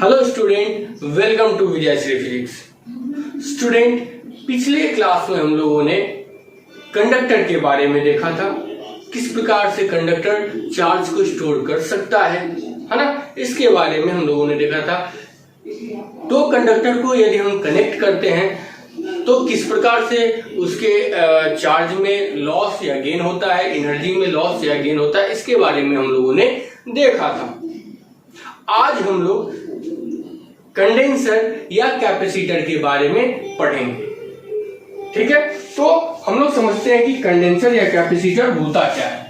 Hello student, welcome to Vijayshree physics. Student, पिछले class में हम लोगों ने कंडक्टर के बारे में देखा था, किस प्रकार से कंडक्टर चार्ज को स्टोर कर सकता है ना। इसके बारे में हम लोगों ने देखा था। तो कंडक्टर को यदि हम कनेक्ट करते हैं तो किस प्रकार से उसके चार्ज में लॉस या गेन होता है, एनर्जी में लॉस या गेन होता है, इसके बारे में हम लोगों ने देखा था। आज हम लोग कंडेंसर या कैपेसिटर के बारे में पढ़ेंगे। ठीक है, तो हम लोग समझते हैं कि कंडेंसर या कैपेसिटर होता क्या है।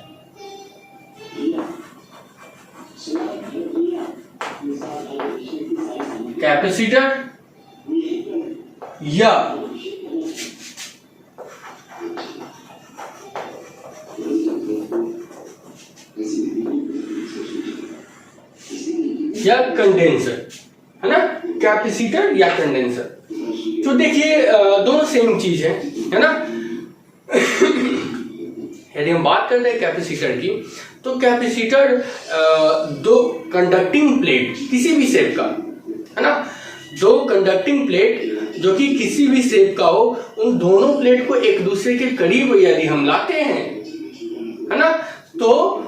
कैपेसिटर या कंडेंसर है ना, कैपेसिटर या कंडेंसर। तो देखिए दोनों सेम चीज है ना। यदि हम बात करते हैं कैपेसिटर की, तो कैपेसिटर दो कंडक्टिंग प्लेट किसी भी शेप का है ना, दो कंडक्टिंग प्लेट जो कि किसी भी शेप का हो, उन दोनों प्लेट को एक दूसरे के करीब यदि हम लाते हैं है ना, तो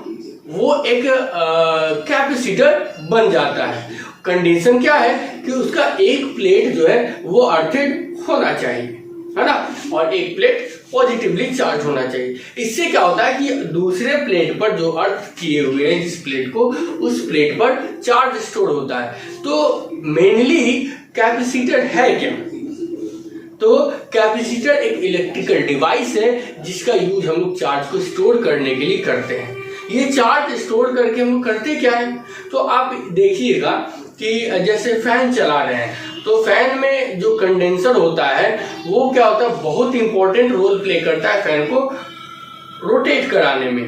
वो एक कैपेसिटर बन जाता है। कंडीशन क्या है कि उसका एक प्लेट जो है वो अर्थेड होना चाहिए है ना, और एक प्लेट पॉजिटिवली चार्ज होना चाहिए। इससे क्या होता है कि दूसरे प्लेट पर जो अर्थ किए हुए हैं जिस प्लेट को, उस प्लेट पर चार्ज स्टोर होता है। तो मेनली कैपेसिटर है क्या? तो कैपेसिटर एक इलेक्ट्रिकल डिवाइस है जिसका यूज हम लोग चार्ज को स्टोर करने के लिए करते हैं। ये चार्ज स्टोर करके हम करते क्या है, तो आप देखिएगा कि जैसे फैन चला रहे हैं, तो फैन में जो कंडेंसर होता है वो क्या होता है, बहुत इंपॉर्टेंट रोल प्ले करता है फैन को रोटेट कराने में।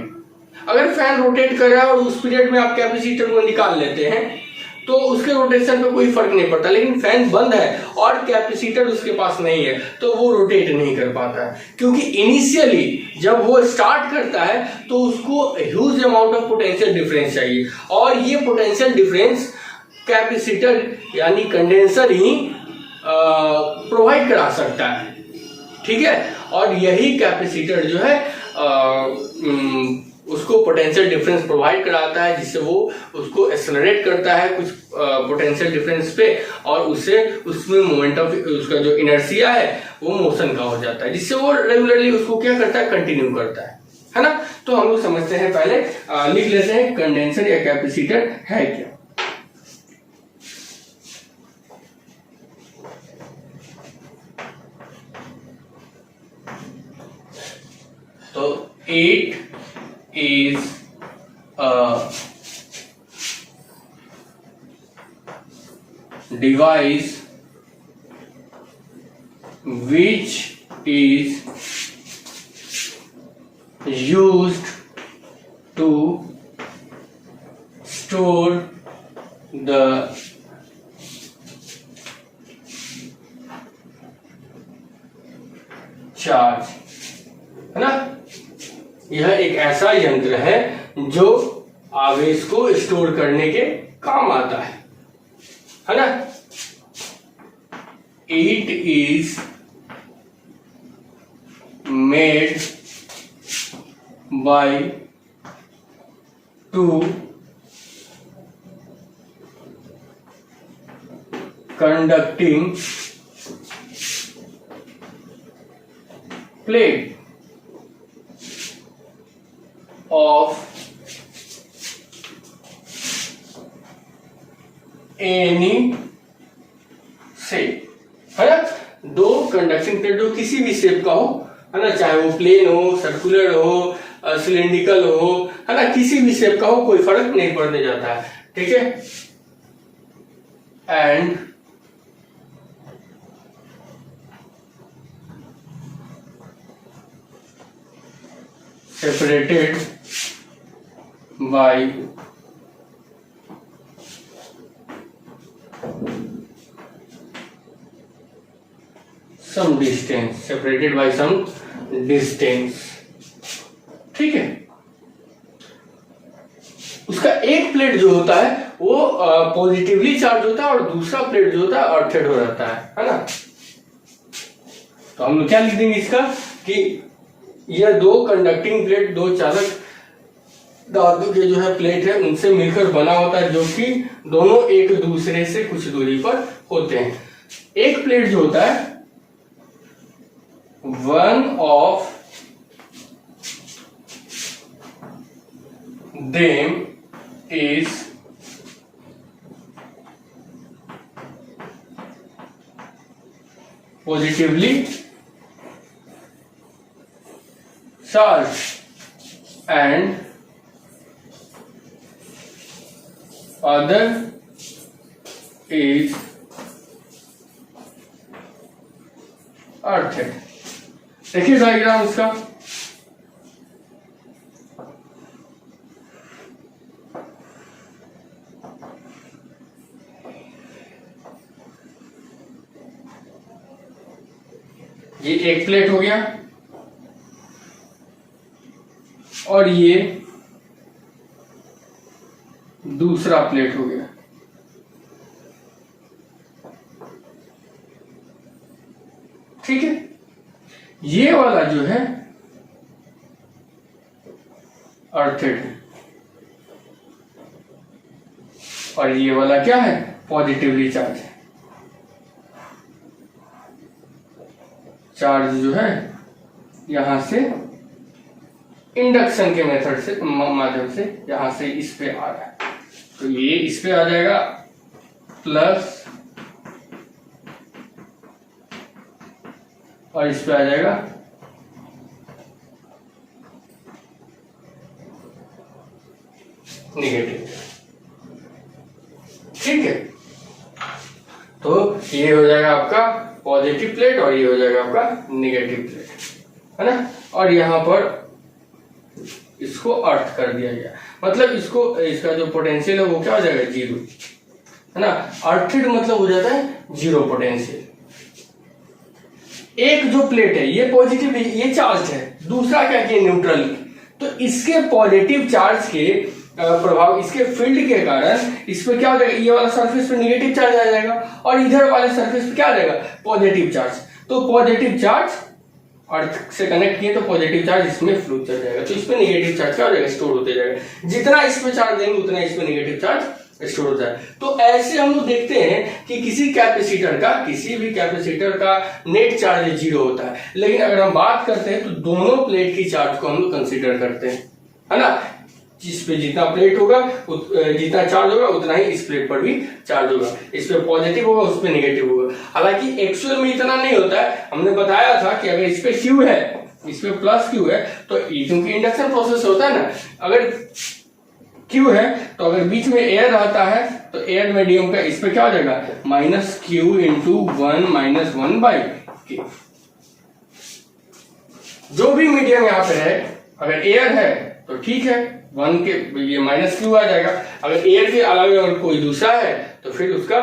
अगर फैन रोटेट कर रहा है और उस पीरियड में आप कैपेसिटर को निकाल लेते हैं तो उसके रोटेशन पे कोई फर्क नहीं पड़ता, लेकिन फैन बंद है और कैपेसिटर उसके पास नहीं है तो वो रोटेट नहीं कर पाता है, क्योंकि इनिशियली जब वो स्टार्ट करता है तो उसको huge amount of potential difference चाहिए, और ये पोटेंशियल डिफरेंस कैपेसिटर यानी कंडेंसर ही प्रोवाइड करा सकता है। ठीक है, और यही कैपेसिटर जो है उसको पोटेंशियल डिफरेंस प्रोवाइड कराता है, जिससे वो उसको एक्सेलरेट करता है कुछ पोटेंशियल डिफरेंस पे, और उससे उसमें मोमेंट ऑफ उसका जो इनर्शिया है वो मोशन का हो जाता है, जिससे वो रेगुलरली उसको क्या करता है, कंटिन्यू करता है ना। तो हम लोग समझते हैं, पहले लिख लेते हैं कंडेंसर या कैपेसिटर है क्या। तो it is a device which is used to store the charge है ना। यह एक ऐसा यंत्र है जो आवेश को स्टोर करने के काम आता है ना। It is made by two conducting plate of any shape है ना। दो कंडक्टिंग प्लेट जो किसी भी शेप का हो है ना, चाहे वो प्लेन हो, सर्कुलर हो, सिलेंड्रिकल हो है ना, किसी भी शेप का हो, कोई फर्क नहीं पड़ने जाता है। ठीक है, and separated by some distance, separated by some distance। ठीक है, उसका एक प्लेट जो होता है वो पॉजिटिवली चार्ज होता है और दूसरा प्लेट जो होता है अर्थेड हो जाता है ना। तो हम लोग क्या लिख देंगे इसका कि यह दो कंडक्टिंग प्लेट, दो चालक धातु के जो है प्लेट है उनसे मिलकर बना होता है, जो कि दोनों एक दूसरे से कुछ दूरी पर होते हैं। एक प्लेट जो होता है one of them is positively charge and other is earthed। देखिए डायग्राम इसका, ये एक प्लेट हो गया और ये दूसरा प्लेट हो गया। ठीक है, ये वाला जो है अर्थेड है और ये वाला क्या है, पॉजिटिवली चार्ज है। चार्ज जो है यहां से इंडक्शन के मेथड से माध्यम से यहां से इस पे आ रहा है, तो ये इस पे आ जाएगा प्लस और इस पे आ जाएगा नेगेटिव। ठीक है, तो ये हो जाएगा आपका पॉजिटिव प्लेट और ये हो जाएगा आपका नेगेटिव प्लेट, है ना। और यहां पर इसको अर्थ कर दिया गया, मतलब इसको इसका जो पोटेंशियल है वो क्या हो जाएगा, जीरो, है ना। अर्थेड मतलब हो जाता है जीरो पोटेंशियल। एक जो प्लेट है ये पॉजिटिव, ये चार्ज है, दूसरा क्या किया, न्यूट्रल। तो इसके पॉजिटिव चार्ज के प्रभाव, इसके फील्ड के कारण इस पे क्या हो जाएगा, ये वाला सरफेस पे नेगेटिव चार्ज आ जाएगा और इधर वाले सरफेस पे क्या आ जाएगा, पॉजिटिव चार्ज। तो पॉजिटिव चार्ज अर्थ से कनेक्ट किए तो पॉजिटिव चार्ज इसमें फ्लो चल जाएगा, तो इस पे नेगेटिव चार्ज क्या हो जाएगा, स्टोर होते जाएगा। जितना इस पे चार्ज देंगे उतना इस पे नेगेटिव चार्ज स्टोर होता है। तो ऐसे हम लोग देखते हैं कि किसी कैपेसिटर का, किसी भी कैपेसिटर का नेट चार्ज जीरो होता है, लेकिन अगर हम बात करते हैं तो दोनों प्लेट की चार्ज को हम लोग कंसिडर करते हैं, है ना। जिस पे जितना प्लेट होगा जितना चार्ज होगा उतना ही इस प्लेट पर भी चार्ज होगा। इस पे पॉजिटिव होगा, उस पे नेगेटिव होगा। हालांकि एक्चुअल में इतना नहीं होता है। हमने बताया था कि अगर इस पे क्यू है, इस पे प्लस क्यू है, तो क्योंकि इंडक्शन प्रोसेस होता है ना, अगर क्यू है तो अगर बीच में एयर रहता है तो एयर मीडियम का इस पे क्या हो जाएगा, minus Q into one minus one by के। जो भी मीडियम यहाँ पे है, अगर एयर है तो ठीक है, वन के ये माइनस क्यू आ जाएगा। अगर एयर के अलावा अगर कोई दूसरा है तो फिर उसका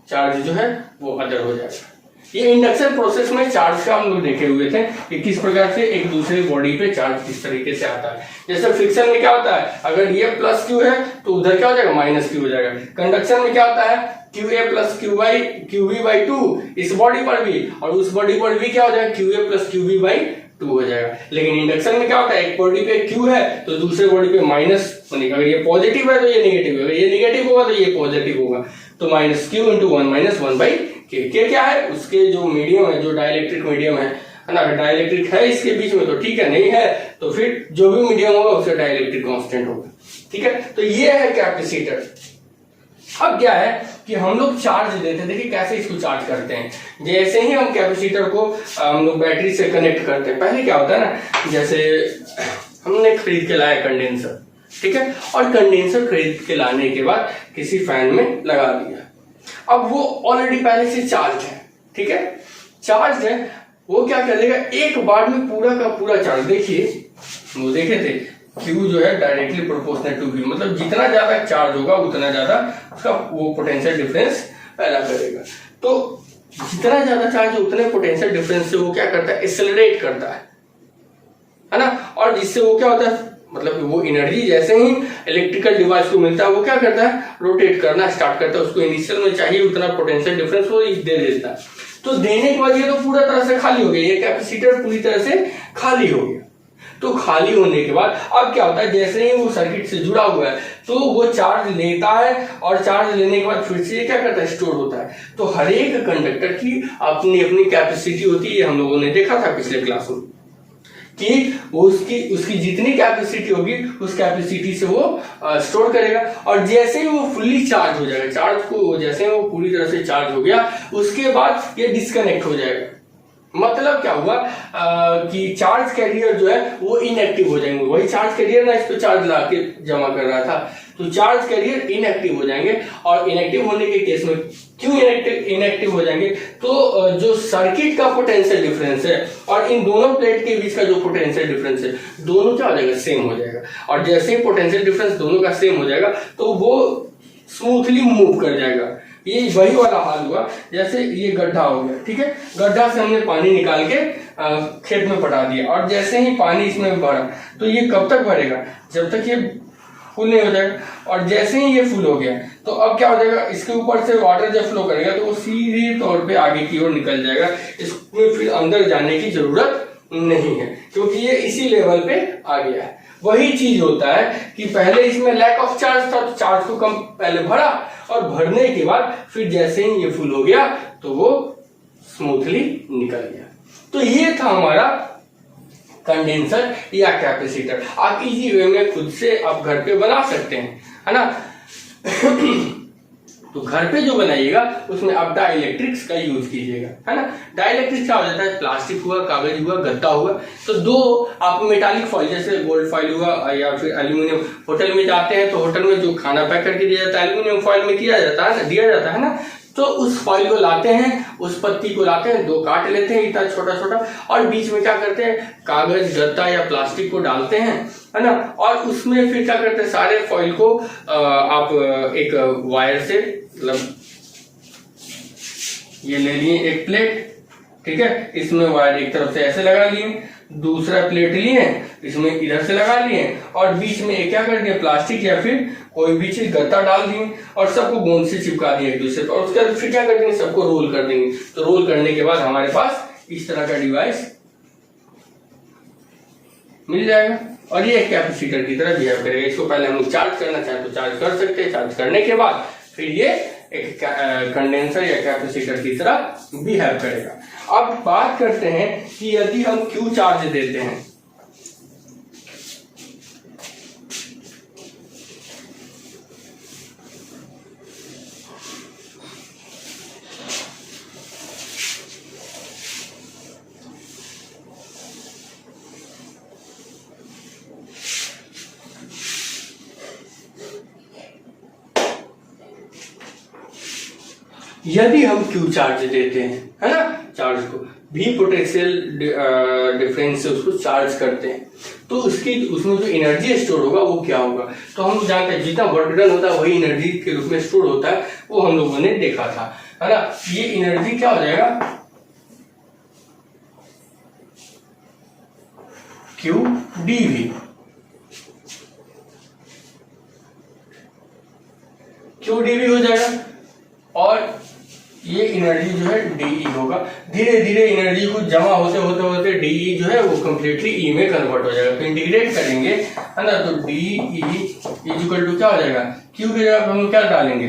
चार्ज जो है वो अदर हो जाएगा। ये इंडक्शन प्रोसेस में चार्ज का हम लोग देखे हुए थे कि किस प्रकार से एक दूसरे बॉडी पे चार्ज किस तरीके से आता है। जैसे फ्रिक्शन में क्या होता है, अगर ये प्लस क्यू है तो उधर क्या हो जाएगा, माइनस क्यू हो जाएगा। कंडक्शन में क्या होता है, Q A plus Q V by two, इस बॉडी पर भी और उस बॉडी पर भी क्या हो जाएगा, Q A plus Q V by two हो जाएगा। लेकिन इंडक्शन में क्या होता है, एक बॉडी पे क्यू है तो दूसरे बॉडी पे माइनस, अगर ये पॉजिटिव है तो ये नेगेटिव है, ये नेगेटिव होगा तो ये पॉजिटिव होगा। तो minus Q into one minus one by के क्या है, उसके जो मीडियम है, जो डाइलेक्ट्रिक मीडियम है ना, अगर डाइलेक्ट्रिक है इसके बीच में तो ठीक है, नहीं है तो फिर जो भी मीडियम होगा उसका डाइलेक्ट्रिक कांस्टेंट होगा। ठीक है, तो ये है कैपेसिटर। अब क्या है कि हम लोग चार्ज देते हैं, देखिए कैसे इसको चार्ज करते हैं। जैसे ही हम कैपेसिटर को हम लोग बैटरी से कनेक्ट करते हैं, पहले क्या होता है ना, जैसे हमने खरीद के लाया कंडेंसर, ठीक है, और कंडेंसर खरीद के लाने के बाद किसी फैन में लगा दिया। अब वो ऑलरेडी पहले से चार्ज है, ठीक है, चार्ज है, वो क्या कर देगा, एक बार में पूरा का पूरा चार्ज, देखिए वो देखे थे Q जो है डायरेक्टली प्रोपोर्शनल टू V, मतलब जितना ज्यादा चार्ज होगा उतना ज्यादा उसका वो पोटेंशियल डिफरेंस पैदा करेगा। तो जितना ज्यादा चार्ज है उतने पोटेंशियल डिफरेंस से वो क्या करता है, एक्सेलरेट करता है ना, और जिससे वो क्या होता है, मतलब वो एनर्जी जैसे ही इलेक्ट्रिकल डिवाइस को मिलता है वो क्या करता है, रोटेट करना स्टार्ट करता है। उसको इनिशियल में चाहिए उतना पोटेंशियल डिफरेंस वो दे देता है। तो देने के बाद ये तो पूरा तरह से खाली हो गया, ये कैपेसिटर पूरी तरह से खाली हो गया। तो खाली होने के बाद अब क्या होता है, जैसे ही वो सर्किट से जुड़ा हुआ है तो वो चार्ज लेता है और चार्ज लेने के बाद फिर से क्या करता है, स्टोर होता है। तो हर एक कंडक्टर की अपनी अपनी कैपेसिटी होती है, हम लोगों ने देखा था पिछले क्लास में कि उसकी जितनी कैपेसिटी होगी उस कैपेसिटी से वो स्टोर करेगा। और जैसे ही वो फुल्ली चार्ज हो जाएगा, चार्ज को जैसे ही वो पूरी तरह से चार्ज हो गया उसके बाद ये डिस्कनेक्ट हो जाएगा। मतलब क्या हुआ कि चार्ज कैरियर जो है वो इनएक्टिव हो जाएंगे। वही चार्ज कैरियर ना इस पे चार्ज ला के जमा कर रहा था, तो चार्ज कैरियर इनएक्टिव हो जाएंगे। और इनएक्टिव होने के केस में क्यों इनएक्टिव हो जाएंगे, तो जो सर्किट का पोटेंशियल डिफरेंस है और इन दोनों प्लेट के बीच का जो पोटेंशियल डिफरेंस है दोनों क्या हो जाएगा, सेम हो जाएगा। और जैसे ही पोटेंशियल डिफरेंस दोनों का सेम हो जाएगा तो वो स्मूथली मूव कर जाएगा। ये वही वाला हाल हुआ जैसे ये गड्ढा हो गया, ठीक है, गड्ढा से हमने पानी निकाल के खेत में पटा दिया और जैसे ही पानी इसमें भरा तो ये कब तक भरेगा, जब तक ये फुल नहीं हो जाएगा। और जैसे ही ये फुल हो गया तो अब क्या हो जाएगा, इसके ऊपर से वाटर जब फ्लो करेगा तो वो सीधी तौर पे आगे की ओर निकल जाएगा। इसमें फिर अंदर जाने की जरूरत नहीं है क्योंकि ये इसी लेवल पे आ गया है। वही चीज होता है कि पहले इसमें लैक ऑफ चार्ज था तो चार्ज को कम पहले भरा और भरने के बाद फिर जैसे ही ये फुल हो गया तो वो स्मूथली निकल गया। तो ये था हमारा कंडेंसर या कैपेसिटर। आप इजी वे में खुद से आप घर पे बना सकते हैं, है ना। तो घर पे जो बनाइएगा उसमें आप डाइलेक्ट्रिक्स का यूज कीजिएगा, है ना। डाइलेक्ट्रिक्स क्या हो जाता है, प्लास्टिक हुआ, कागज हुआ, गद्दा हुआ, तो दो आप मेटालिक फॉइल जैसे गोल्ड फॉइल हुआ या फिर एल्यूमिनियम, होटल में जाते हैं तो होटल में जो खाना पैक करके दिया जाता है एल्यूमिनियम फॉइल में दिया जाता है ना। तो उस फॉइल को लाते हैं, उस पत्ती को लाते हैं, दो काट लेते हैं इतना छोटा छोटा और बीच में क्या करते हैं, कागज, गद्दा या प्लास्टिक को डालते हैं, है ना। और उसमें फिर क्या करते हैं, सारे फॉइल को आप एक वायर से, मतलब ये ले लिए एक प्लेट, ठीक है, इसमें वायर एक तरफ से ऐसे लगा लिए, दूसरा प्लेट लिए इसमें इधर से लगा लिए और बीच में क्या कर दिया, प्लास्टिक या फिर कोई भी चीज गत्ता डाल दिए और सबको गोंद से चिपका दिए एक दूसरे पर। और उसके बाद फिर क्या कर देंगे, सबको रोल कर देंगे। तो रोल करने के बाद हमारे पास इस तरह का डिवाइस मिल जाएगा और ये एक कैपेसिटर की तरह बिहेव करेगा। इसको पहले हम लोग चार्ज करना चाहे तो चार्ज कर सकते हैं, चार्ज करने के बाद फिर ये एक कंडेंसर या कैपेसिटर की तरह बिहेव करेगा। अब बात करते हैं कि यदि हम क्यू चार्ज देते हैं, यदि हम क्यू चार्ज देते हैं, है ना, चार्ज को भी पोटेंशियल डिफरेंस से उसको चार्ज करते हैं तो उसमें जो एनर्जी स्टोर होगा वो क्या होगा, तो हम जानते हैं जितना वर्क डन होता है वही एनर्जी के रूप में स्टोर होता है, वो हम लोगों ने देखा था, है ना। ये एनर्जी क्या हो जाएगा, क्यू डीवी, क्यू डीवी हो जाएगा और ये एनर्जी जो है डीई होगा। धीरे धीरे एनर्जी को जमा होते होते होते डीई जो है वो कंप्लीटली ई में कन्वर्ट हो जाएगा। तो इंटीग्रेट करेंगे, है ना, तो डीई इज इक्वल टू क्या हो जाएगा, क्यू की जगह हम क्या डालेंगे,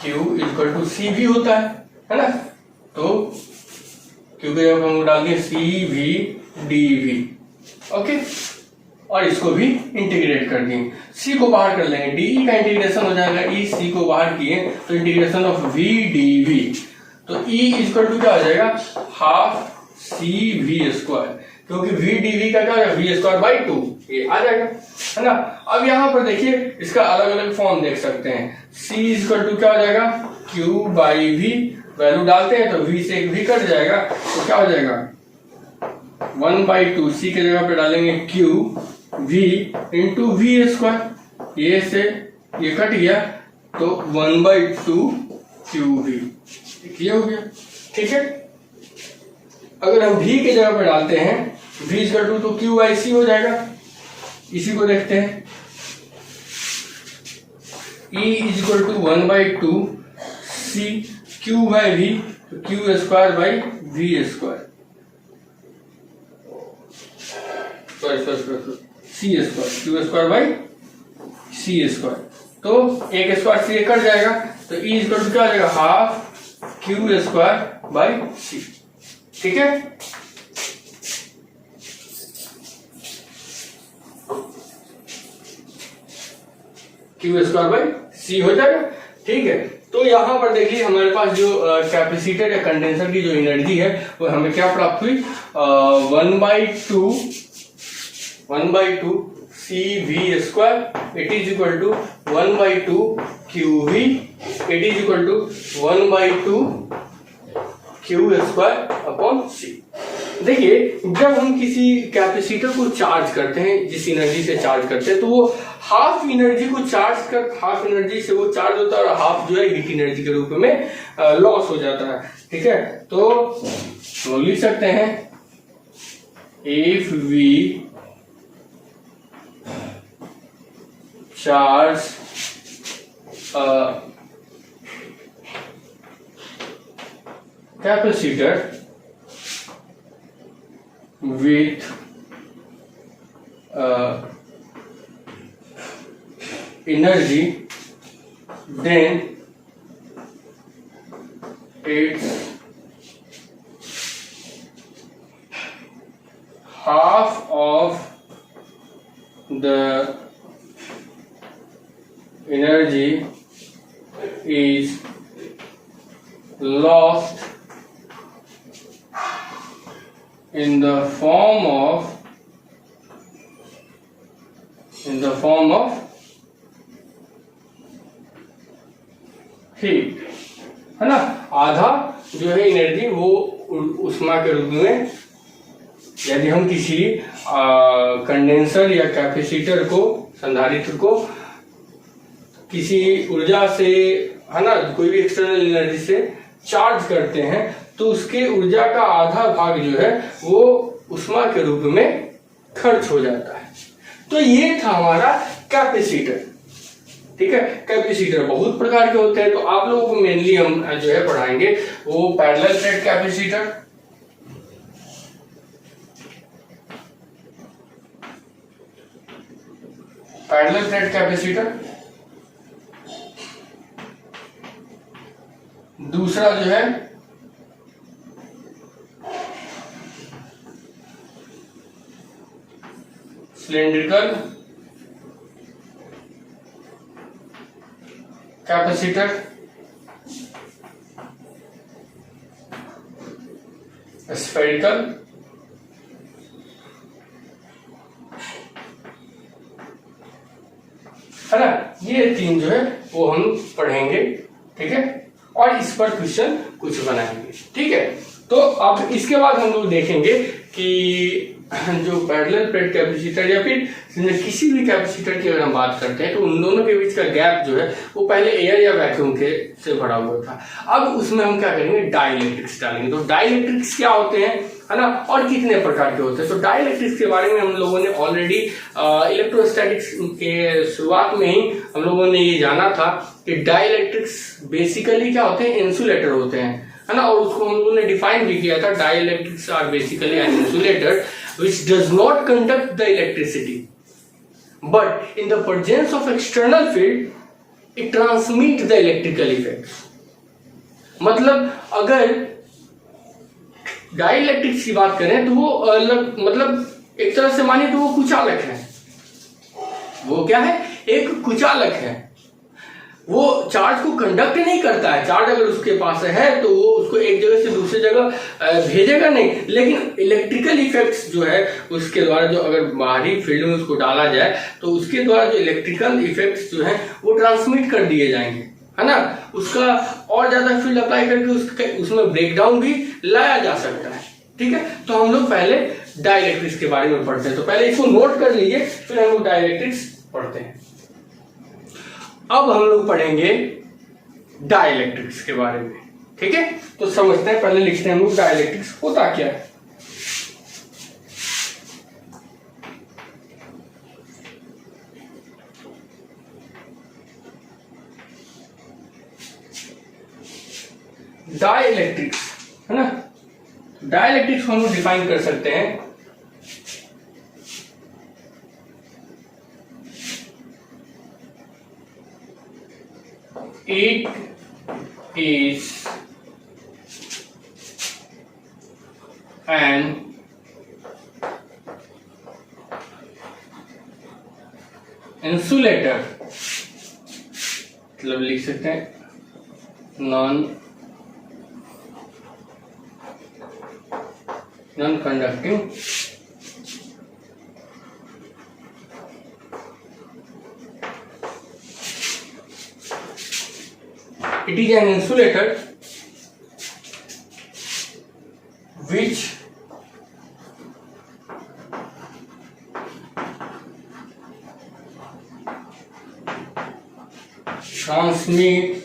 क्यू इज इक्वल टू सी भी होता है ना, तो क्यू की जगह हम डाल देंगे सी वी डी वी, ओके, और इसको भी इंटीग्रेट कर देंगे, सी को बाहर कर लेंगे, डी का इंटीग्रेशन हो जाएगा, ई सी को बाहर किए तो integration of V D V, तो ई इक्वल टू क्या हो जाएगा, हाफ सी वी स्क्वायर, क्योंकि वी डी वी का क्या हो जाएगा, वी स्क्वायर बाई 2, ये आ जाएगा, है ना। अब यहाँ पर देखिए इसका अलग अलग फॉर्म देख सकते हैं, सी इक्वल टू क्या हो जाएगा, क्यू बाई वी, वैल्यू डालते हैं तो वी से एक वी कट जाएगा तो क्या हो जाएगा 1/2, सी के जगह पे डालेंगे Q v into V square, ये से ये कट गया तो 1/2 क्यू वी, ये हो गया, ठीक है। अगर हम v के जगह पे डालते हैं V इज इक्वल टू तो Q बाई C हो जाएगा। इसी को देखते हैं, E is equal to 1/2 C Q by V, तो Q square by V square, sorry C square, Q square by C square, तो एक स्क्वायर से कट जाएगा, तो E इज इक्वल टू क्या आ जाएगा, half Q square by C। ठीक है, Q स्क्वायर बाई C हो जाएगा। ठीक है, तो यहाँ पर देखिए हमारे पास जो कैपेसिटर या कंडेंसर की जो एनर्जी है वो हमें क्या प्राप्त हुई, 1/2 CV square it is equal to 1/2 QV it is equal to 1/2 Q square upon C। देखिए जब हम किसी कैपेसिटर को चार्ज करते हैं, जिस एनर्जी से चार्ज करते हैं, तो वो हाफ एनर्जी को चार्ज कर, हाफ एनर्जी से वो चार्ज होता है और हाफ जो है हीट एनर्जी के रूप में लॉस हो जाता है। ठीक है, तो हम लिख सकते हैं if we charge capacitor with energy, then it's half of the energy is lost in the form of heat, है ना। आधा जो है एनर्जी वो उष्मा के रूप में, यदि हम किसी कंडेंसर या कैपेसिटर को, संधारित्र को किसी ऊर्जा से, है ना, कोई भी एक्सटर्नल एनर्जी से चार्ज करते हैं, तो उसके ऊर्जा का आधा भाग जो है वो उष्मा के रूप में खर्च हो जाता है। तो ये था हमारा कैपेसिटर। ठीक है, कैपेसिटर बहुत प्रकार के होते हैं, तो आप लोगों को मेनली हम जो है पढ़ाएंगे वो parallel plate capacitor, parallel plate capacitor, दूसरा जो है सिलेंड्रिकल कैपेसिटर, स्फेरिकल, है ना। ये तीन जो है वो हम पढ़ेंगे। ठीक है, और इस पर क्वेश्चन कुछ बनाएंगे। ठीक है, तो अब इसके बाद हम लोग देखेंगे कि जो पैरेलल प्लेट कैपेसिटर या फिर किसी भी कैपेसिटर की अगर हम बात करते हैं, तो उन दोनों के बीच का गैप जो है वो पहले एयर या वैक्यूम के से भरा हुआ था। अब उसमें हम क्या करेंगे, डाइलेक्ट्रिक्स डालेंगे। तो डाइलेक्ट्रिक्स क्या होते हैं, है ना, और कितने प्रकार के होते हैं। तो डाइलेक्ट्रिक्स के बारे में हम लोगों ने ऑलरेडी इलेक्ट्रोस्टैटिक्स के शुरुआत में ही हम लोगों ने ये जाना था कि डाइलेक्ट्रिक्स बेसिकली क्या होते हैं, इंसुलेटर होते हैं, है ना। और उसको हम लोगों ने डिफाइन भी किया था, dielectrics are basically an insulator which does not conduct the electricity, but in the presence of external field it transmit the electrical effects। मतलब अगर डाइलेक्ट्रिक्स की बात करें तो वो मतलब एक तरह से मानिए तो वो कुचालक है। वो क्या है, एक कुचालक है। वो चार्ज को कंडक्ट नहीं करता है। चार्ज अगर उसके पास है तो वो उसको एक जगह से दूसरी जगह भेजेगा नहीं, लेकिन इलेक्ट्रिकल इफेक्ट्स जो है उसके द्वारा, जो अगर बाहरी फील्ड में उसको डाला जाए तो उसके द्वारा जो इलेक्ट्रिकल इफेक्ट्स जो है वो ट्रांसमिट कर दिए जाएंगे, है ना। उसका और ज्यादा फील्ड अप्लाई करके उसमें ब्रेकडाउन भी लाया जा सकता है। ठीक है, तो हम लोग पहले डाइलेक्ट्रिक्स के बारे में पढ़ते हैं। तो पहले इसको नोट कर लीजिए, फिर हम लोग डाइलेक्ट्रिक्स पढ़ते हैं। अब हम लोग पढ़ेंगे डाइलेक्ट्रिक्स के बारे में। ठीक है, तो समझते हैं, पहले लिखते हैं हम लोग डाइलेक्ट्रिक्स होता क्या है। डाइलेक्ट्रिक्स, है ना। डाइलेक्ट्रिक्स को हम डिफाइन कर सकते हैं इट इज एन इंसुलेटर, मतलब लिख सकते हैं non conducting it is an insulator which transmit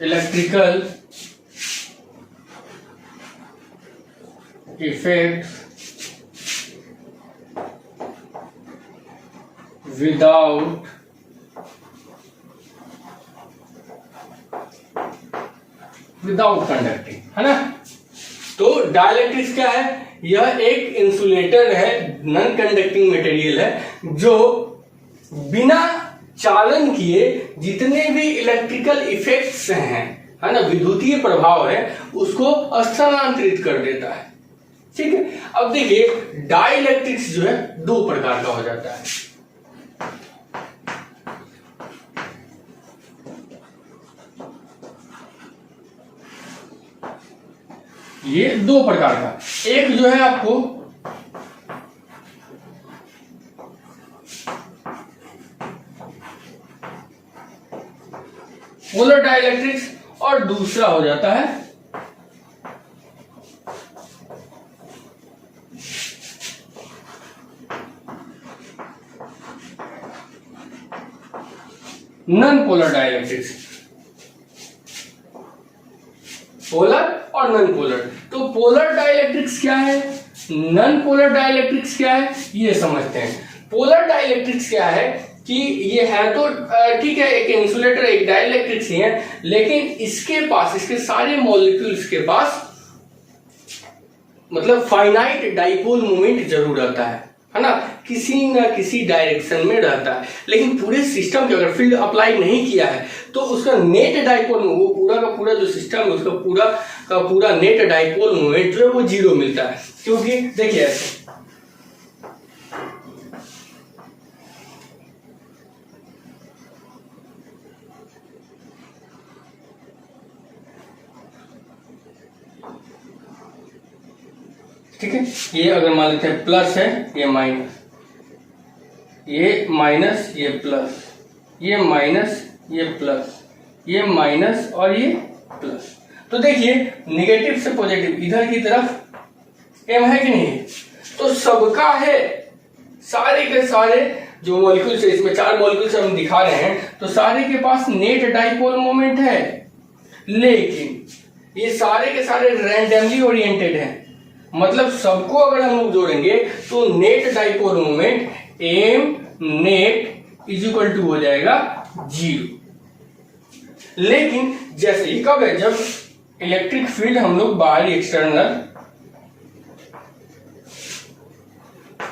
electrical effects without conducting, है ना। तो डाइलेक्ट्रिक्स क्या है? यह एक इंसुलेटर है, नॉन कंडक्टिंग मटेरियल है, जो बिना चालन किए जितने भी इलेक्ट्रिकल इफेक्ट्स हैं, है ना, विद्युतीय प्रभाव है, उसको स्थानांतरित कर देता है। ठीक है। अब देखिए डाइलेक्ट्रिक्स जो है दो प्रकार का हो जाता है। ये दो प्रकार का, एक जो है आपको पोलर डाइलेक्ट्रिक्स और दूसरा हो जाता है नॉन पोलर डाइलेक्ट्रिक्स। पोलर और नॉन पोलर। तो पोलर डाइलेक्ट्रिक्स क्या है, नॉन पोलर डाइलेक्ट्रिक्स क्या है, ये समझते हैं। पोलर डाइलेक्ट्रिक्स क्या है कि ये है तो ठीक है, एक इंसुलेटर एक डाइलेक्ट्रिक्स ही है, लेकिन इसके पास, इसके सारे मॉलिक्यूल्स के पास मतलब फाइनाइट डाइपोल मोमेंट जरूर रहता है ना, किसी ना किसी डायरेक्शन में रहता है। लेकिन पूरे सिस्टम के अगर फील्ड अप्लाई नहीं किया है तो उसका नेट डाइपोल, वो पूरा का पूरा जो सिस्टम है उसका पूरा का पूरा नेट डाइपोल मोमेंट जो है वो जीरो मिलता है। क्योंकि देखिए ऐसे ठीक है, ये अगर मान लेते हैं प्लस है, ये माइनस, ये माइनस, ये प्लस, ये माइनस, ये प्लस, ये माइनस और ये प्लस। तो देखिए निगेटिव से पॉजिटिव इधर की तरफ एम है कि नहीं, तो सबका है, सारे के सारे जो मॉलिक्यूल्स है, इसमें 4 मॉलिक्यूल्स हम दिखा रहे हैं, तो सारे के पास नेट डाइपोल मोमेंट है, लेकिन ये सारे के सारे रैंडमली ओरिएंटेड हैं। मतलब सबको अगर हम लोग जोड़ेंगे तो net dipole moment M net is equal to हो जाएगा 0। लेकिन जैसे ही कब है, जब इलेक्ट्रिक फील्ड हम लोग बाहरी एक्सटर्नल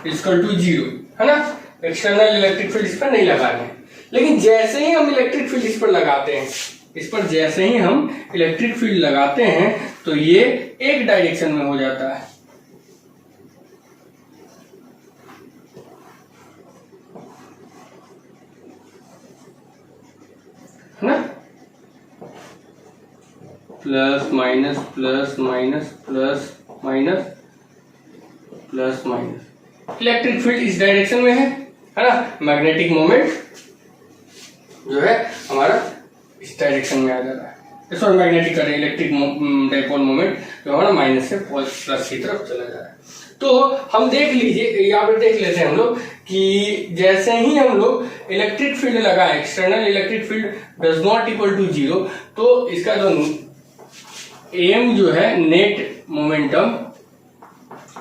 इक्वल टू 0, है ना, एक्सटर्नल इलेक्ट्रिक फील्ड इस पर नहीं लगा रहे हैं। लेकिन जैसे ही हम इलेक्ट्रिक फील्ड इस पर लगाते हैं, इस पर जैसे ही हम इलेक्ट्रिक फील्ड लगाते हैं तो ये एक डायरेक्शन में हो जाता है, ना, plus minus plus minus plus minus plus minus. Electric field इस डायरेक्शन में है ना, मैग्नेटिक मोमेंट जो है हमारा इस डायरेक्शन में आ जा रहा है, सॉरी मैग्नेटिक कर इलेक्ट्रिक डाइपोल मोमेंट जो हमारा माइनस से प्लस की तरफ चला जा रहा है। तो हम देख लीजिए, यहाँ पर देख लेते हैं हम लोग कि जैसे ही हम लोग इलेक्ट्रिक फील्ड लगाए, external electric field does not equal to 0, तो इसका जो एम जो है नेट मोमेंटम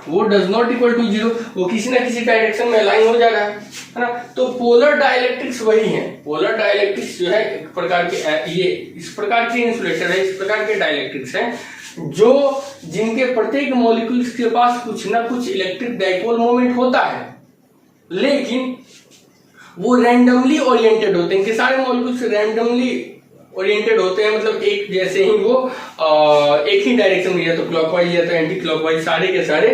वो does not equal to zero, वो किसी ना किसी डायरेक्शन में अलाइन हो जा रहा है ना। तो पोलर डाइलेक्ट्रिक्स वही है, पोलर डाइलेक्ट्रिक्स जो है एक प्रकार के ये इस प्रकार के इंसुलेटर है, इस प्रकार के डाइलेक्ट्रिक्स हैं जो जिनके प्रत्येक मॉलिक्यूल्स के पास कुछ ना कुछ इलेक्ट्रिक डाइपोल मोमेंट होता है, लेकिन वो रैंडमली ओरिएंटेड होते हैं। इनके सारे मॉलिक्यूल्स रैंडमली ओरिएंटेड होते हैं, मतलब एक जैसे ही वो एक ही डायरेक्शन में, या तो क्लॉकवाइज या तो एंटी क्लॉकवाइज, सारे के सारे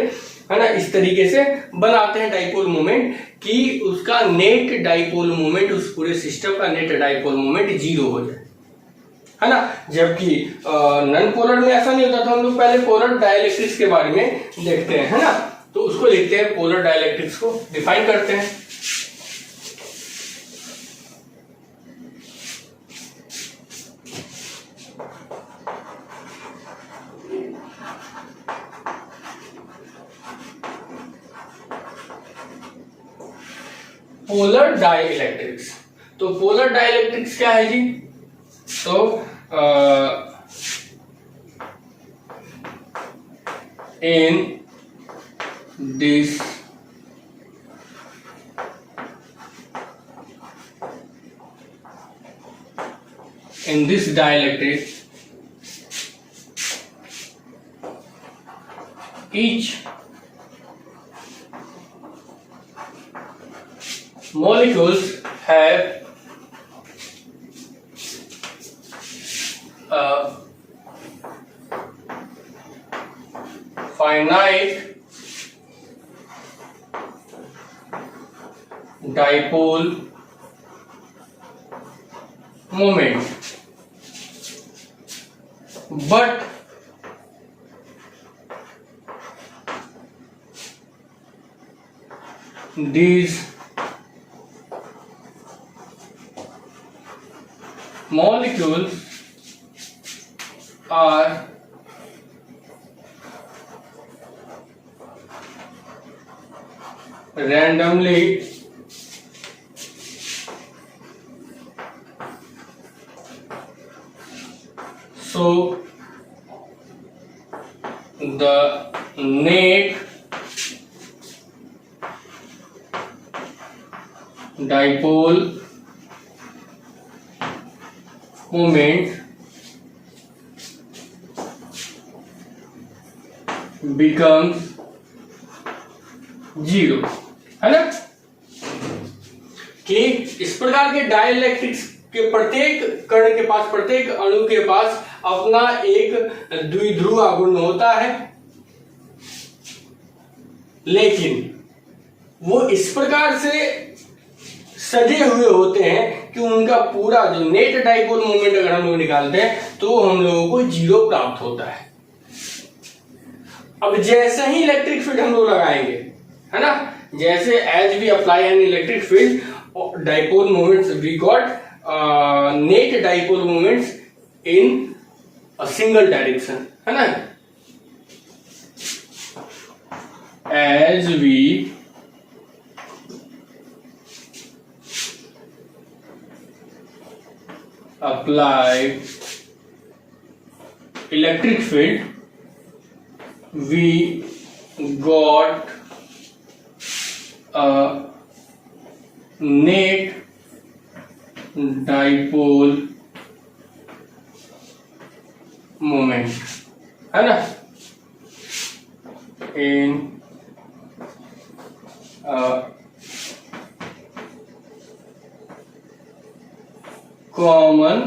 है ना इस तरीके से बनाते हैं डाइपोल मोमेंट कि उसका नेट डाइपोल मोमेंट, उस पूरे सिस्टम का नेट डाइपोल मोमेंट जीरो हो जाए, है ना। जबकि नॉन पोलर में ऐसा नहीं होता था। हम लोग पहले पोलर डाइलेक्ट्रिक्स के बारे में देखते हैं, है ना। तो उसको लिखते हैं, पोलर डाइलेक्ट्रिक्स को डिफाइन करते हैं। पोलर डाइलेक्ट्रिक्स, तो पोलर डाइलेक्ट्रिक्स क्या है जी? तो in this dielectric, each molecules have a finite dipole moment, but these molecules are randomly so the net dipole moment becomes zero, है ना। कि इस प्रकार के डाइलेक्ट्रिक्स के प्रत्येक कण के पास, प्रत्येक अणु के पास अपना एक द्विध्रुव आघूर्ण होता है, लेकिन वो इस प्रकार से सजे हुए होते हैं कि उनका पूरा जो नेट डाइपोल मोमेंट अगर हम लोग निकालते हैं तो हम लोगों को जीरो प्राप्त होता है। अब जैसे ही इलेक्ट्रिक फील्ड हम लोग लगाएंगे, है ना, जैसे as we apply an electric field dipole moments we got net dipole moments in a single direction, है ना। As we apply electric field we got a net dipole moment, है ना, in common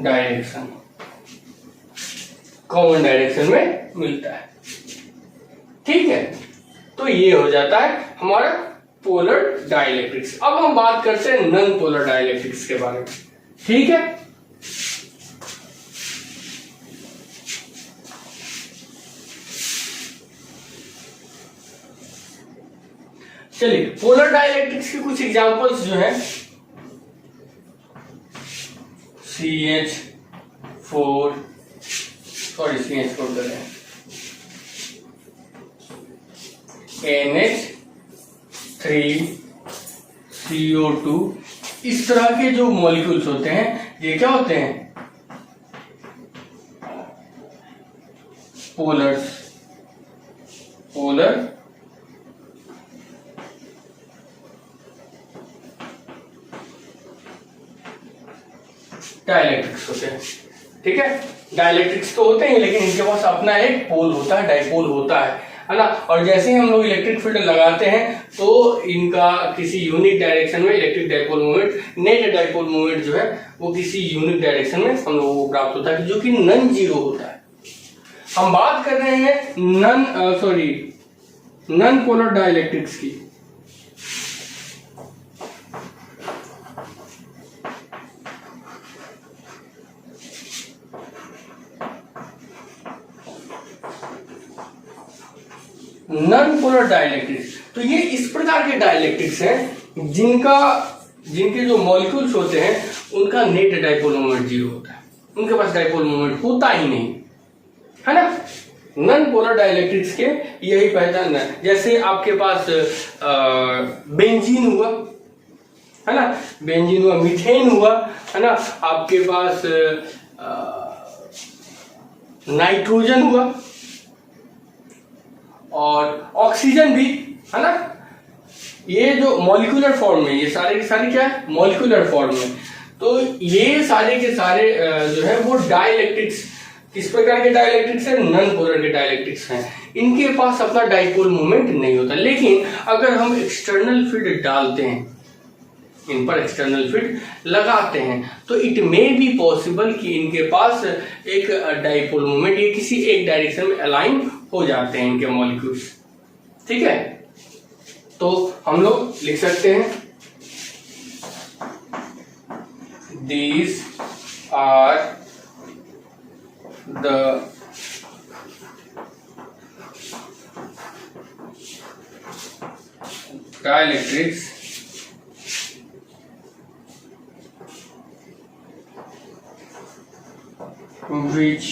direction, common direction में मिलता है। ठीक है, तो ये हो जाता है हमारा पोलर डाइलेक्ट्रिक्स। अब हम बात करते हैं नॉन पोलर डाइलेक्ट्रिक्स के बारे में। ठीक है, चलिए पोलर डाइलेक्ट्रिक्स के कुछ एग्जांपल्स जो हैं, CH4 कर रहे हैं, NH3CO2, इस तरह के जो मॉलिक्यूल्स होते हैं ये क्या होते हैं? पोलर डाइलेक्ट्रिक्स होते हैं। ठीक है, डाइलेक्ट्रिक्स तो होते हैं लेकिन इनके पास अपना एक पोल होता है, डाइपोल होता है ना। और जैसे ही हम लोग इलेक्ट्रिक फील्ड लगाते हैं तो इनका किसी यूनिक डायरेक्शन में electric dipole moment, net dipole moment जो है वो किसी यूनिक डायरेक्शन में हम लोगों को प्राप्त होता है जो कि नॉन जीरो होता है। हम बात कर रहे हैं नॉन पोलर डाइलेक्ट्रिक्स की। नॉन पोलर डाइलेक्ट्रिक्स, तो ये इस प्रकार के डाइलेक्ट्रिक्स हैं जिनके जो मॉलिक्यूल्स होते हैं उनका नेट डाइपोल मोमेंट जीरो होता है, उनके पास डाइपोल मोमेंट होता ही नहीं, है ना। नॉन पोलर डाइलेक्ट्रिक्स के यही पहचान है। जैसे आपके पास बेंजीन हुआ, है ना, बेंजीन हुआ, मीथेन हुआ, है ना, आपके पास नाइट्रोजन हुआ और ऑक्सीजन भी, है ना। ये जो मॉलिक्यूलर फॉर्म में, ये सारे के सारे क्या है, मॉलिक्यूलर फॉर्म में। तो ये सारे के सारे जो है वो डाइलेक्ट्रिक्स, किस प्रकार के डाइलेक्ट्रिक्स है, नॉन पोलर के डाइलेक्ट्रिक्स हैं। इनके पास अपना डाइपोल मोमेंट नहीं होता, लेकिन अगर हम एक्सटर्नल फील्ड डालते हैं, इन पर एक्सटर्नल फील्ड लगाते हैं, तो इट मे बी पॉसिबल कि इनके पास एक डाइपोल मोमेंट, ये किसी एक डायरेक्शन में अलाइन हो जाते हैं इनके मॉलिक्यूल्स। ठीक है, तो हम लोग लिख सकते हैं these are the dielectrics which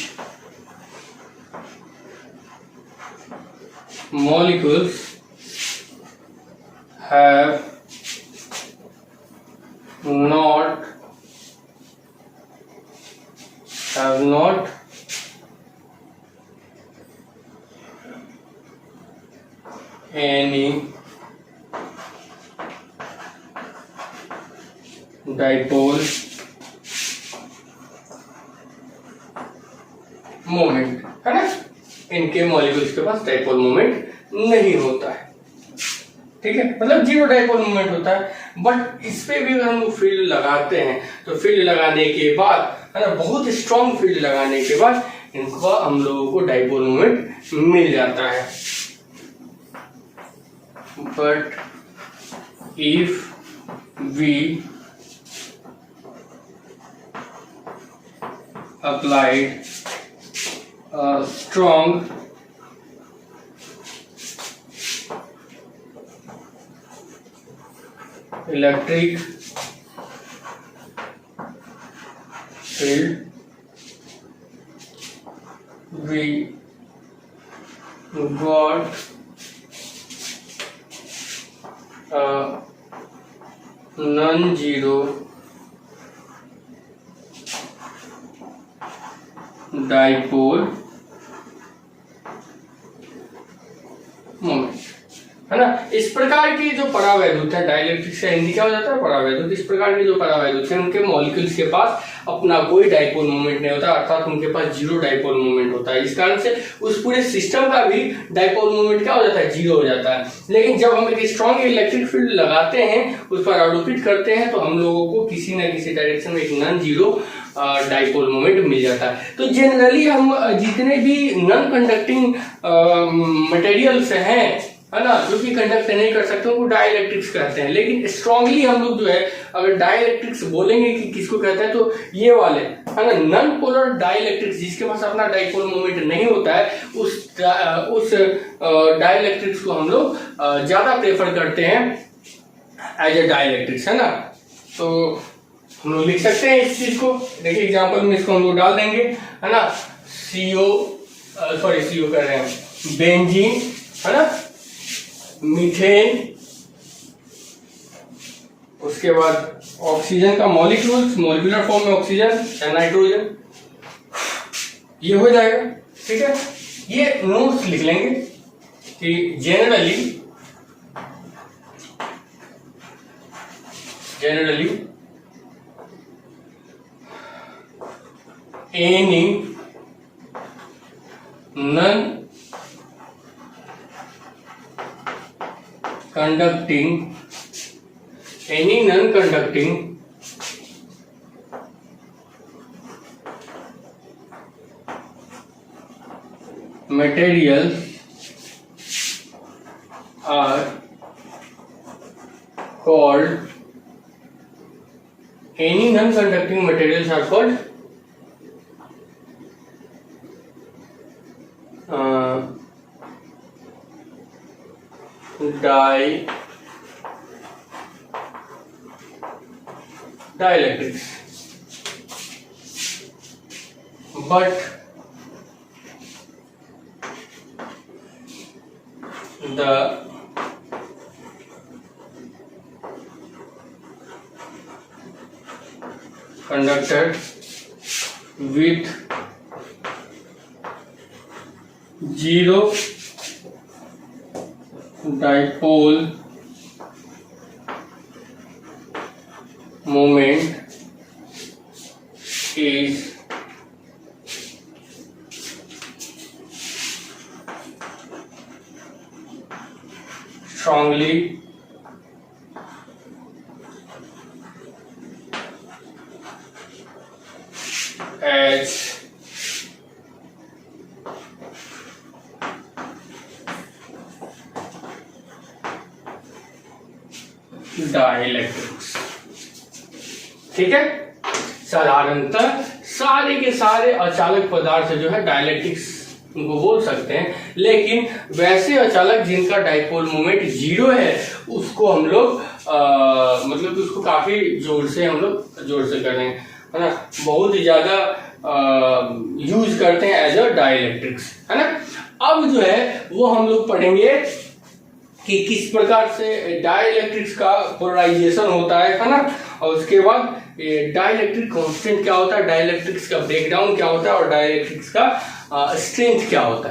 molecules have not any dipole moment, है ना। इनके मॉलिक्यूल्स के पास डाइपोल मोमेंट नहीं होता है। ठीक है, मतलब जीरो डाइपोल मोमेंट होता है। बट इस पे भी अगर हम लोग फील्ड लगाते हैं तो फील्ड लगाने के बाद, है ना, बहुत स्ट्रॉन्ग फील्ड लगाने के बाद इनको हम लोगों को डाइपोल मोमेंट मिल जाता है। But if we applied a strong electric field, we got non-zero dipole moment, है ना। इस प्रकार की जो परावैद्युत है, डाइलेक्ट्रिक से हिंदी क्या हो जाता है, परावैद्युत। इस प्रकार के जो परावैद्युत है उनके मॉलिक्यूल्स के पास अपना कोई डाइपोल मोमेंट नहीं होता, अर्थात उनके पास जीरो डाइपोल मोमेंट होता है। इस कारण से उस पूरे सिस्टम का भी डाइपोल मोमेंट क्या हो जाता है, जीरो हो जाता है। लेकिन जब हम एक स्ट्रॉन्ग इलेक्ट्रिक फील्ड लगाते हैं, उस पर आरोपित करते हैं, तो हम लोगों को किसी न किसी डायरेक्शन में एक नॉन जीरो डाइपोल मोमेंट मिल जाता है। तो जनरली हम जितने भी नॉन कंडक्टिंग मटेरियल्स हैं, है ना, जो कि कंडक्ट नहीं कर सकते उनको डाइलेक्ट्रिक्स कहते हैं। लेकिन स्ट्रांगली हम लोग जो है अगर डाइलेक्ट्रिक्स बोलेंगे कि किसको कहते हैं, तो ये वाले, है ना, नॉन पोलर डाइलेक्ट्रिक्स जिसके पास अपना डाइपोल मोमेंट नहीं होता है, उस डाइलेक्ट्रिक्स को हम लोग ज्यादा प्रेफर करते हैं एज ए डाइलेक्ट्रिक्स, है ना। तो हम लोग लिख सकते हैं इस चीज को, देखिए एग्जाम्पल में इसको हम लोग डाल देंगे, है ना। सीओ कर रहे हैं, बेंजीन, है ना, मीथेन, उसके बाद ऑक्सीजन का मॉलिक्यूलर फॉर्म में ऑक्सीजन या नाइट्रोजन, ये हो जाएगा। ठीक है, ये नोट्स लिख लेंगे कि generally any non-conducting materials are called dielectrics, but the conductor with zero dipole moment is strongly as dielectrics. ठीक है, साधारणतः सारे के सारे अचालक पदार्थ जो है डाइलेक्ट्रिक्स उनको बोल सकते हैं, लेकिन वैसे अचालक जिनका डाइपोल मोमेंट जीरो है उसको हम लोग मतलब उसको काफी जोर से कर रहे हैं, है ना, बहुत ही ज्यादा यूज करते हैं एज अ डाइलेक्ट्रिक्स, है ना। अब जो है वो हम लोग पढ़ेंगे कि किस प्रकार से डाइलेक्ट्रिक्स का पोलराइजेशन होता है ना, और उसके बाद डाइलेक्ट्रिक कांस्टेंट क्या होता है, डाइलेक्ट्रिक्स का ब्रेकडाउन क्या होता है और डाइलेक्ट्रिक्स का स्ट्रेंथ क्या होता है।